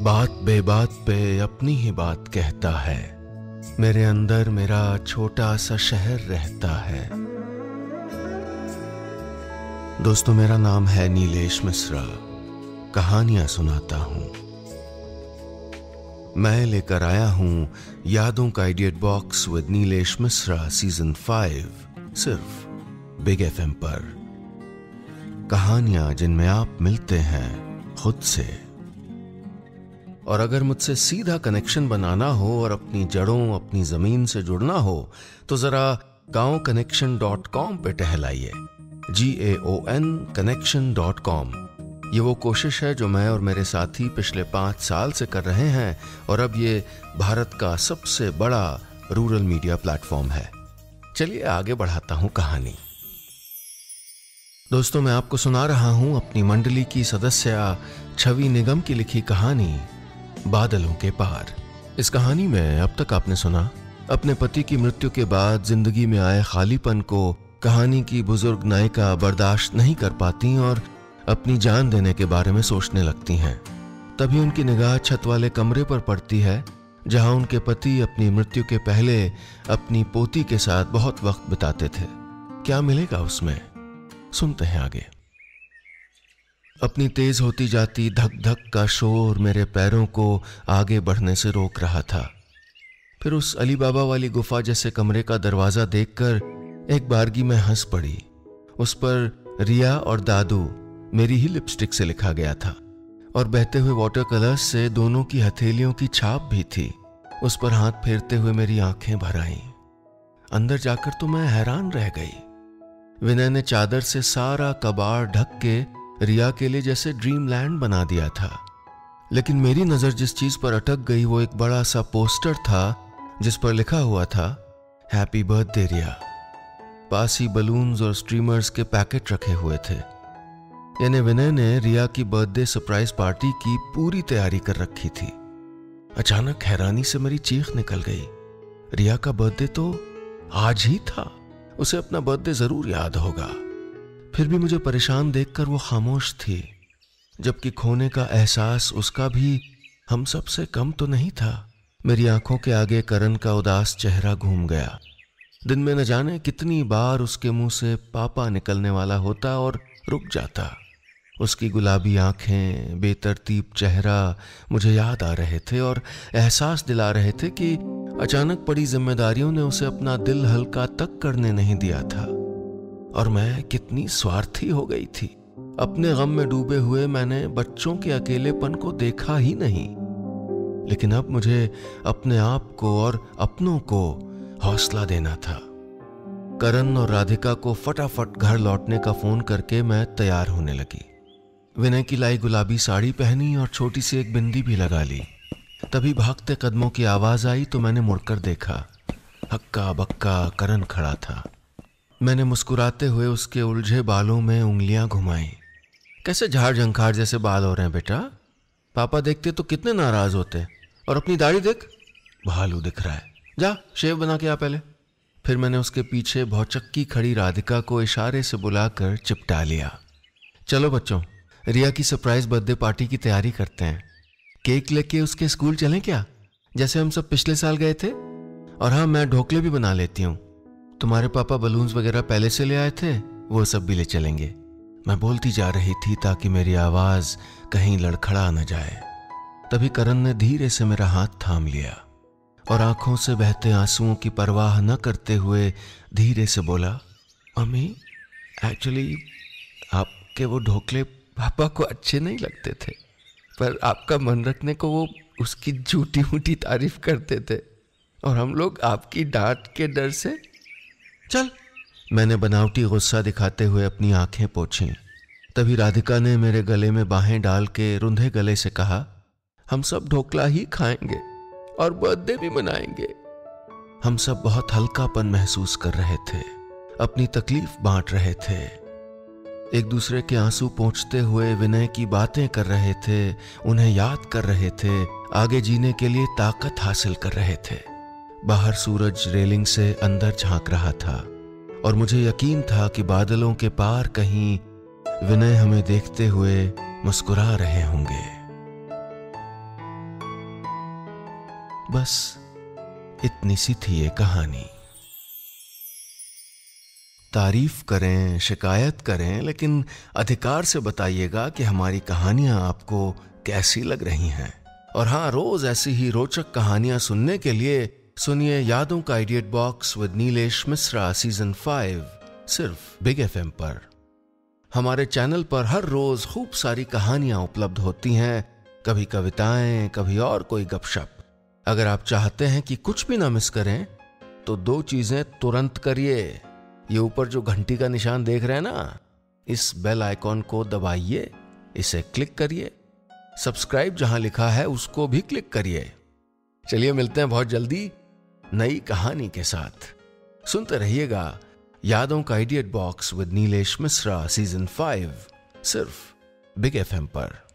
बात बेबात पे अपनी ही बात कहता है। मेरे अंदर मेरा छोटा सा शहर रहता है। दोस्तों, मेरा नाम है नीलेश मिश्रा। कहानियां सुनाता हूं। मैं लेकर आया हूं यादों का idiot box with Nilesh Mishra season 5, सिर्फ बिग एफएम पर। कहानियां जिनमें आप मिलते हैं खुद से। और अगर मुझसे सीधा कनेक्शन बनाना हो और अपनी जड़ों, अपनी जमीन से जुड़ना हो तो जरा gaonconnection.com पे टहलाइए। GAON connection.com। ये वो कोशिश है जो मैं और मेरे साथी पिछले 5 साल से कर रहे हैं और अब ये भारत का सबसे बड़ा रूरल मीडिया प्लेटफॉर्म है। चलिए आगे बढ़ाता हूं कहानी। दोस्तों, मैं आपको सुना रहा हूं अपनी मंडली की सदस्य छवि निगम की लिखी कहानी बादलों के पार। इस कहानी में अब तक आपने सुना अपने पति की मृत्यु के बाद जिंदगी में आए खालीपन को कहानी की बुजुर्ग नायिका बर्दाश्त नहीं कर पाती और अपनी जान देने के बारे में सोचने लगती हैं। तभी उनकी निगाह छत वाले कमरे पर पड़ती है जहां उनके पति अपनी मृत्यु के पहले अपनी पोती के साथ बहुत वक्त बिताते थे। क्या मिलेगा उसमें, सुनते हैं आगे। अपनी तेज होती जाती धक धक का शोर मेरे पैरों को आगे बढ़ने से रोक रहा था। फिर उस अली बाबा वाली गुफा जैसे कमरे का दरवाजा देखकर एक बारगी में हंस पड़ी। उस पर रिया और दादू मेरी ही लिपस्टिक से लिखा गया था और बहते हुए वाटर कलर्स से दोनों की हथेलियों की छाप भी थी। उस पर हाथ फेरते हुए मेरी आंखें भर आईं। अंदर जाकर तो मैं हैरान रह गई। विनय ने चादर से सारा कबाड़ ढक के रिया के लिए जैसे ड्रीम लैंड बना दिया था। लेकिन मेरी नजर जिस चीज पर अटक गई वो एक बड़ा सा पोस्टर था जिस पर लिखा हुआ था हैप्पी बर्थडे रिया। पास ही बलून्स और स्ट्रीमर्स के पैकेट रखे हुए थे। यानी विनय ने रिया की बर्थडे सरप्राइज पार्टी की पूरी तैयारी कर रखी थी। अचानक हैरानी से मेरी चीख निकल गई। रिया का बर्थडे तो आज ही था। उसे अपना बर्थडे जरूर याद होगा। फिर भी मुझे परेशान देखकर वो खामोश थी, जबकि खोने का एहसास उसका भी हम सब से कम तो नहीं था। मेरी आंखों के आगे करण का उदास चेहरा घूम गया। दिन में न जाने कितनी बार उसके मुंह से पापा निकलने वाला होता और रुक जाता। उसकी गुलाबी आंखें, बेतरतीब चेहरा मुझे याद आ रहे थे और एहसास दिला रहे थे कि अचानक पड़ी जिम्मेदारियों ने उसे अपना दिल हल्का तक करने नहीं दिया था। और मैं कितनी स्वार्थी हो गई थी। अपने गम में डूबे हुए मैंने बच्चों के अकेलेपन को देखा ही नहीं। लेकिन अब मुझे अपने आप को और अपनों को हौसला देना था। करण और राधिका को फटाफट घर लौटने का फोन करके मैं तैयार होने लगी। विनय की लाई गुलाबी साड़ी पहनी और छोटी सी एक बिंदी भी लगा ली। तभी भागते कदमों की आवाज आई तो मैंने मुड़कर देखा। हक्का बक्का करण खड़ा था। मैंने मुस्कुराते हुए उसके उलझे बालों में उंगलियां घुमाई। कैसे झाड़ झंखाड़ जैसे बाल हो रहे हैं बेटा। पापा देखते तो कितने नाराज होते। और अपनी दाढ़ी देख, भालू दिख रहा है। जा शेव बना के आ पहले। फिर मैंने उसके पीछे भौचक्की खड़ी राधिका को इशारे से बुलाकर चिपटा लिया। चलो बच्चों, रिया की सरप्राइज बर्थडे पार्टी की तैयारी करते हैं। केक लेके उसके स्कूल चलें क्या, जैसे हम सब पिछले साल गए थे। और हाँ, मैं ढोकले भी बना लेती हूँ। तुम्हारे पापा बलून्स वगैरह पहले से ले आए थे, वो सब भी ले चलेंगे। मैं बोलती जा रही थी ताकि मेरी आवाज कहीं लड़खड़ा न जाए। तभी करण ने धीरे से मेरा हाथ थाम लिया और आंखों से बहते आंसुओं की परवाह न करते हुए धीरे से बोला, मम्मी एक्चुअली आपके वो ढोकले पापा को अच्छे नहीं लगते थे, पर आपका मन रखने को वो उसकी झूठी मूठी तारीफ करते थे और हम लोग आपकी डांट के डर से। चल, मैंने बनावटी गुस्सा दिखाते हुए अपनी आंखें पोंछी। तभी राधिका ने मेरे गले में बाहें डाल के रुंधे गले से कहा, हम सब ढोकला ही खाएंगे और बर्थडे भी मनाएंगे। हम सब बहुत हल्कापन महसूस कर रहे थे, अपनी तकलीफ बांट रहे थे, एक दूसरे के आंसू पोंछते हुए विनय की बातें कर रहे थे, उन्हें याद कर रहे थे, आगे जीने के लिए ताकत हासिल कर रहे थे। बाहर सूरज रेलिंग से अंदर झांक रहा था और मुझे यकीन था कि बादलों के पार कहीं विनय हमें देखते हुए मुस्कुरा रहे होंगे। बस इतनी सी थी ये कहानी। तारीफ करें, शिकायत करें, लेकिन अधिकार से बताइएगा कि हमारी कहानियां आपको कैसी लग रही हैं। और हाँ, रोज ऐसी ही रोचक कहानियां सुनने के लिए सुनिए यादों का idiot box with Nilesh Mishra season 5 सिर्फ बिग FM पर। हमारे चैनल पर हर रोज खूब सारी कहानियां उपलब्ध होती हैं, कभी कविताएं, कभी और कोई गपशप। अगर आप चाहते हैं कि कुछ भी ना मिस करें तो 2 चीजें तुरंत करिए। ये ऊपर जो घंटी का निशान देख रहे हैं ना, इस बेल आइकॉन को दबाइए, इसे क्लिक करिए। सब्सक्राइब जहां लिखा है उसको भी क्लिक करिए। चलिए मिलते हैं बहुत जल्दी नई कहानी के साथ। सुनते रहिएगा यादों का idiot box with Nilesh Mishra season 5 सिर्फ बिग FM पर।